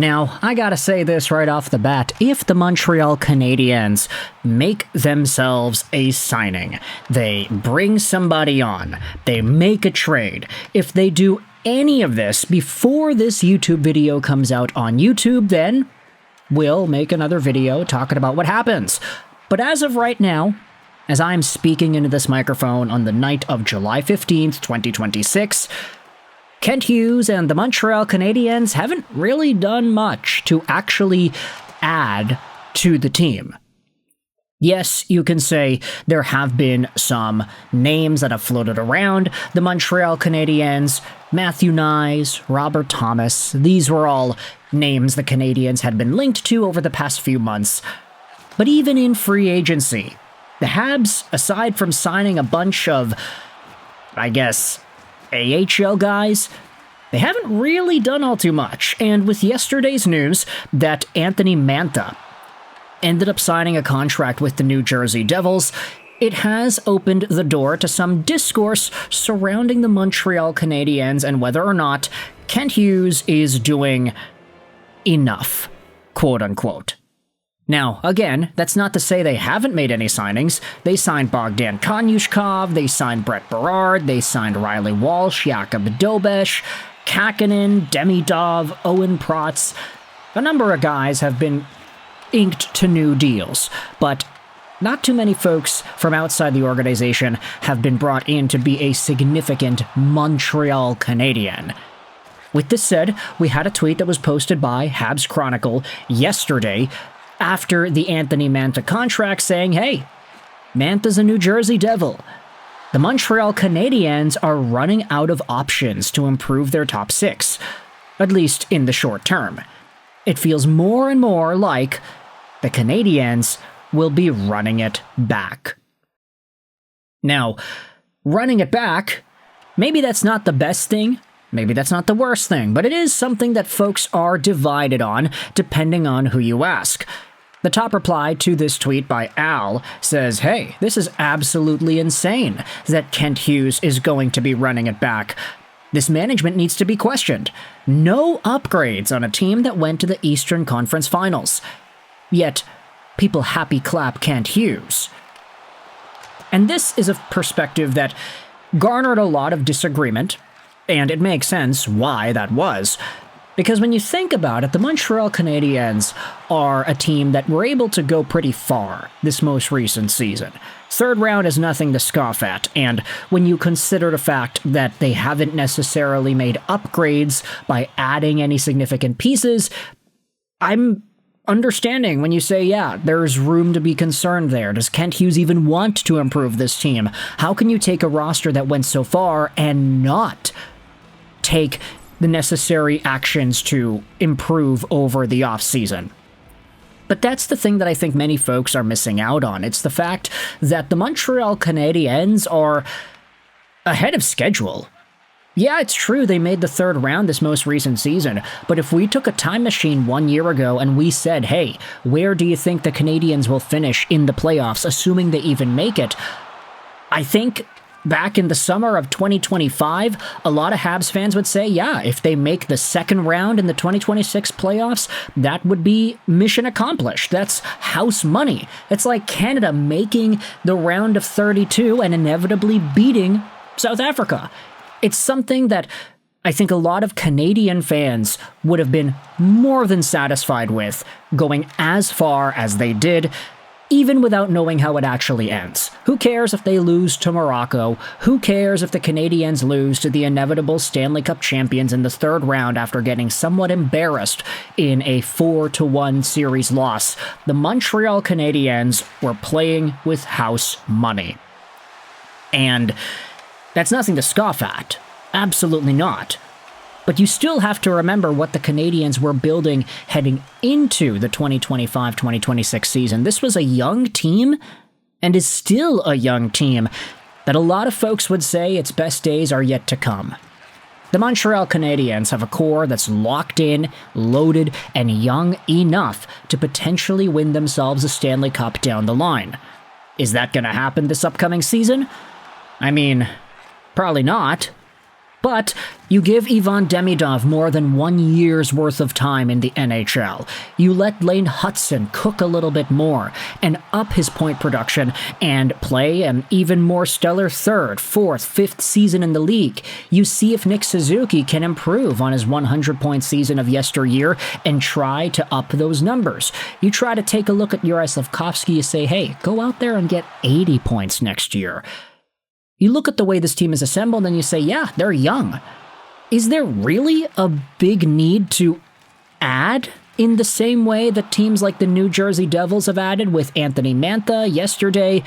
Now, I gotta say this right off the bat, if the Montreal Canadiens make themselves a signing, they bring somebody on, they make a trade, if they do any of this before this YouTube video comes out on YouTube, then we'll make another video talking about what happens. But as of right now, as I'm speaking into this microphone on the night of July 15th, 2026, Kent Hughes and the Montreal Canadiens haven't really done much to actually add to the team. Yes, you can say there have been some names that have floated around the Montreal Canadiens, Matthew Nyes, Robert Thomas. These were all names the Canadiens had been linked to over the past few months. But even in free agency, the Habs, aside from signing a bunch of, I guess, AHL guys, they haven't really done all too much. And with yesterday's news that Anthony Mantha ended up signing a contract with the New Jersey Devils, it has opened the door to some discourse surrounding the Montreal Canadiens and whether or not Kent Hughes is doing enough, quote-unquote. Now, again, that's not to say they haven't made any signings. They signed Bogdan Konyushkov, they signed Brett Berard, they signed Riley Walsh, Jakub Dobesh, Kakinen, Demidov, Owen Protz. A number of guys have been inked to new deals, but not too many folks from outside the organization have been brought in to be a significant Montreal Canadien. With this said, we had a tweet that was posted by Habs Chronicle yesterday after the Anthony Mantha contract saying, hey, Mantha's a New Jersey Devil. The Montreal Canadiens are running out of options to improve their top six, at least in the short term. It feels more and more like the Canadiens will be running it back. Now, running it back, maybe that's not the best thing, maybe that's not the worst thing, but it is something that folks are divided on depending on who you ask. The top reply to this tweet by Al says, hey, this is absolutely insane that Kent Hughes is going to be running it back. This management needs to be questioned. No upgrades on a team that went to the Eastern Conference Finals. Yet, people happy clap Kent Hughes. And this is a perspective that garnered a lot of disagreement, and it makes sense why that was. Because when you think about it, the Montreal Canadiens are a team that were able to go pretty far this most recent season. Third round is nothing to scoff at, and when you consider the fact that they haven't necessarily made upgrades by adding any significant pieces, I'm understanding when you say, yeah, there's room to be concerned there. Does Kent Hughes even want to improve this team? How can you take a roster that went so far and not take the necessary actions to improve over the offseason? But that's the thing that I think many folks are missing out on. It's the fact that the Montreal Canadiens are ahead of schedule. Yeah, it's true they made the third round this most recent season, but if we took a time machine 1 year ago and we said, hey, where do you think the Canadiens will finish in the playoffs, assuming they even make it? I think back in the summer of 2025, a lot of Habs fans would say, yeah, if they make the second round in the 2026 playoffs, that would be mission accomplished. That's house money. It's like Canada making the round of 32 and inevitably beating South Africa. It's something that I think a lot of Canadian fans would have been more than satisfied with going as far as they did, even without knowing how it actually ends. Who cares if they lose to Morocco? Who cares if the Canadiens lose to the inevitable Stanley Cup champions in the third round after getting somewhat embarrassed in a 4-1 series loss? The Montreal Canadiens were playing with house money. And that's nothing to scoff at. Absolutely not. But you still have to remember what the Canadiens were building heading into the 2025-2026 season. This was a young team, and is still a young team, that a lot of folks would say its best days are yet to come. The Montreal Canadiens have a core that's locked in, loaded, and young enough to potentially win themselves a Stanley Cup down the line. Is that going to happen this upcoming season? I mean, probably not. But you give Ivan Demidov more than 1 year's worth of time in the NHL. You let Lane Hutson cook a little bit more and up his point production and play an even more stellar third, fourth, fifth season in the league. You see if Nick Suzuki can improve on his 100-point season of yesteryear and try to up those numbers. You try to take a look at Juraj Slafkovsky and say, hey, go out there and get 80 points next year. You look at the way this team is assembled and you say, yeah, they're young. Is there really a big need to add in the same way that teams like the New Jersey Devils have added with Anthony Mantha yesterday?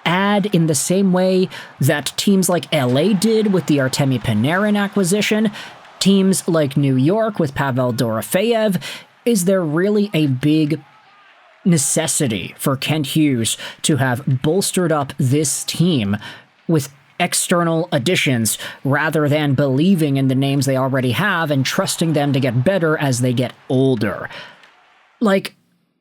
Add in the same way that teams like LA did with the Artemi Panarin acquisition? Teams like New York with Pavel Dorofeyev? Is there really a big necessity for Kent Hughes to have bolstered up this team with external additions rather than believing in the names they already have and trusting them to get better as they get older? Like,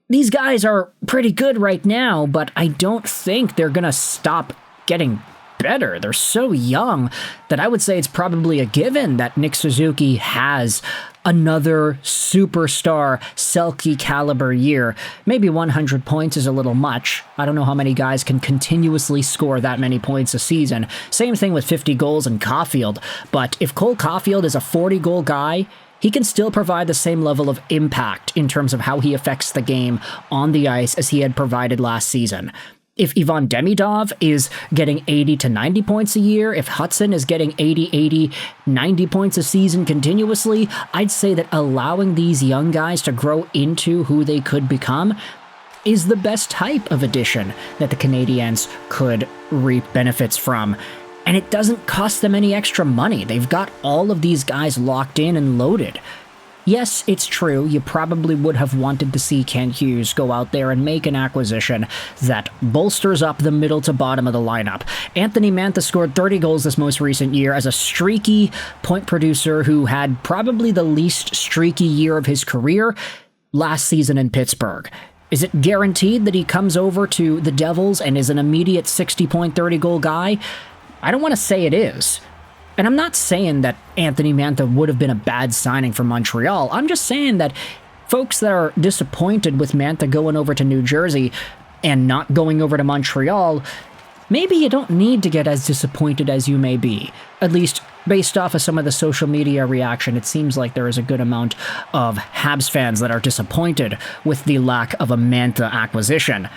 these guys are pretty good right now, but I don't think they're gonna stop getting better. They're so young that I would say it's probably a given that Nick Suzuki has another superstar Selke caliber year. Maybe 100 points is a little much. I don't know how many guys can continuously score that many points a season. Same thing with 50 goals in Caulfield. But if Cole Caulfield is a 40-goal guy, he can still provide the same level of impact in terms of how he affects the game on the ice as he had provided last season. If Ivan Demidov is getting 80 to 90 points a year, if Hutson is getting 80, 90 points a season continuously, I'd say that allowing these young guys to grow into who they could become is the best type of addition that the Canadiens could reap benefits from. And it doesn't cost them any extra money. They've got all of these guys locked in and loaded. Yes, it's true, you probably would have wanted to see Kent Hughes go out there and make an acquisition that bolsters up the middle to bottom of the lineup. Anthony Mantha scored 30 goals this most recent year as a streaky point producer who had probably the least streaky year of his career last season in Pittsburgh. Is it guaranteed that he comes over to the Devils and is an immediate 60-point, 30-goal guy? I don't want to say it is. And I'm not saying that Anthony Mantha would have been a bad signing for Montreal. I'm just saying that folks that are disappointed with Mantha going over to New Jersey and not going over to Montreal, maybe you don't need to get as disappointed as you may be. At least based off of some of the social media reaction, it seems like there is a good amount of Habs fans that are disappointed with the lack of a Mantha acquisition.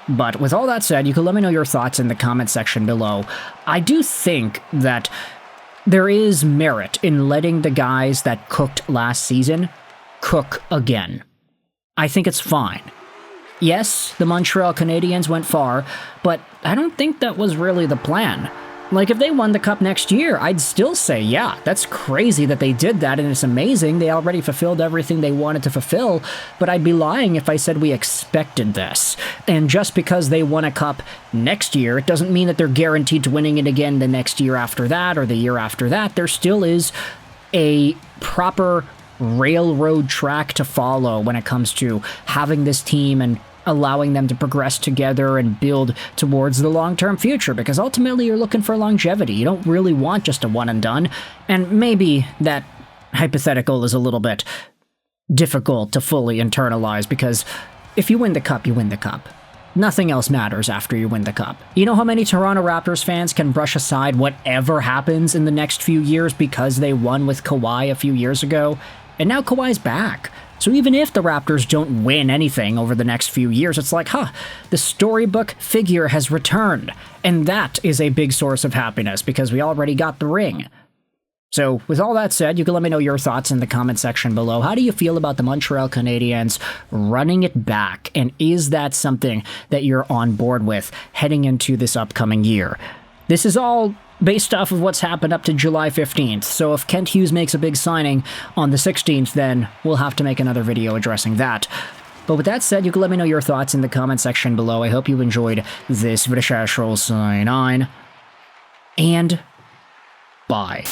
But with all that said, you can let me know your thoughts in the comment section below. I do think that there is merit in letting the guys that cooked last season cook again. I think it's fine. Yes, the Montreal Canadiens went far, but I don't think that was really the plan. Like, if they won the Cup next year, I'd still say, yeah, that's crazy that they did that, and it's amazing. They already fulfilled everything they wanted to fulfill, but I'd be lying if I said we expected this. And just because they won a Cup next year, it doesn't mean that they're guaranteed to winning it again the next year after that or the year after that. There still is a proper railroad track to follow when it comes to having this team and allowing them to progress together and build towards the long-term future, because ultimately you're looking for longevity. You don't really want just a one and done, and maybe that hypothetical is a little bit difficult to fully internalize, because if you win the Cup, you win the Cup. Nothing else matters after you win the Cup. You know how many Toronto Raptors fans can brush aside whatever happens in the next few years because they won with Kawhi a few years ago? And now Kawhi's back. So even if the Raptors don't win anything over the next few years, it's like, the storybook figure has returned. And that is a big source of happiness because we already got the ring. So with all that said, you can let me know your thoughts in the comment section below. How do you feel about the Montreal Canadiens running it back? And is that something that you're on board with heading into this upcoming year? This is all based off of what's happened up to July 15th, so if Kent Hughes makes a big signing on the 16th, then we'll have to make another video addressing that. But with that said, you can let me know your thoughts in the comment section below. I hope you enjoyed this video. Sign on, and bye.